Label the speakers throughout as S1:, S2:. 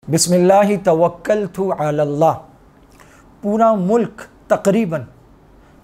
S1: बिस्मिल्लाहि तवक्कलतु अलल्लाह। पूरा मुल्क तकरीबन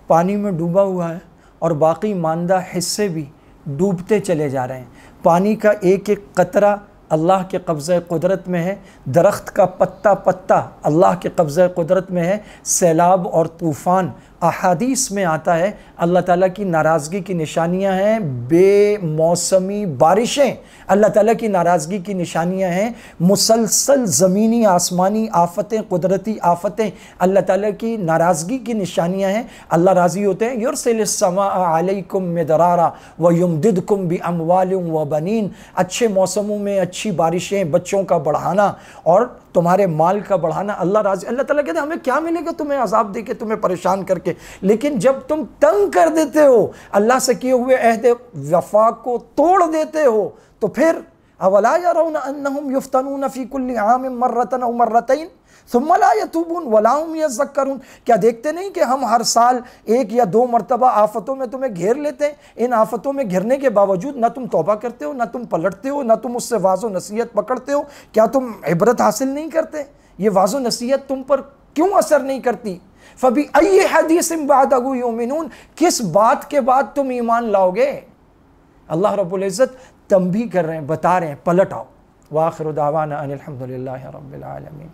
S1: पानी में डूबा हुआ है और बाकी मानदा हिस्से भी डूबते चले जा रहे हैं। पानी का एक एक कतरा अल्लाह के कब्ज़े कुदरत में है, दरख्त का पत्ता पत्ता अल्लाह के कब्ज़े कुदरत में है। सैलाब और तूफ़ान अहादीस में आता है अल्लाह ताला की नाराज़गी की निशानियां हैं। बेमौसमी बारिशें अल्लाह ताला की नाराज़गी की निशानियां हैं। मुसलसल ज़मीनी आसमानी आफ़तें, कुदरती आफ़तें अल्लाह ताला की नाराज़गी की निशानियां हैं। अल्लाह राज़ी होते हैं। युरसिलिस समाअ अलैकुम मिदरारा व युमदिदकुम बि अमवालिन व बनीन। अच्छे मौसमों में अच्छी बारिशें, बच्चों का बढ़ाना और तुम्हारे माल का बढ़ाना। अल्लाह राज़ी। अल्लाह ताला कहते हैं हमें क्या मिलेगा तुम्हें अज़ाब दे के, तुम्हें परेशान करके। लेकिन जब तुम तंग कर देते हो, अल्लाह से किए हुए अहद वफा को तोड़ देते हो, तो फिर अवला यरौना अन्नहुम युफ्तनून फी कुल्लि आमिन मर्रतन औ मर्रतैन सुम्मा ला यतूबून वला हुम यज़क्करून। क्या देखते नहीं कि हम हर साल एक या दो मरतबा आफतों में तुम्हें घेर लेते हैं। इन आफतों में घिरने के बावजूद ना तुम तौबा करते हो, ना तुम पलटते हो, ना तुम उससे वाज़ो नसीहत पकड़ते हो। क्या तुम इबरत हासिल नहीं करते? ये वाज़ो नसीहत तुम पर क्यों असर नहीं करती? फबी अय्यि हदीसिन बअदहु युमिनून। किस बात के बाद तुम ईमान लाओगे? अल्लाह रब्बुल इज़्ज़त तंबीह कर रहे हैं, बता रहे हैं, पलट आओ। व आखिरु दावाना अनिल हम्दुलिल्लाहि रब्बिल आलमीन।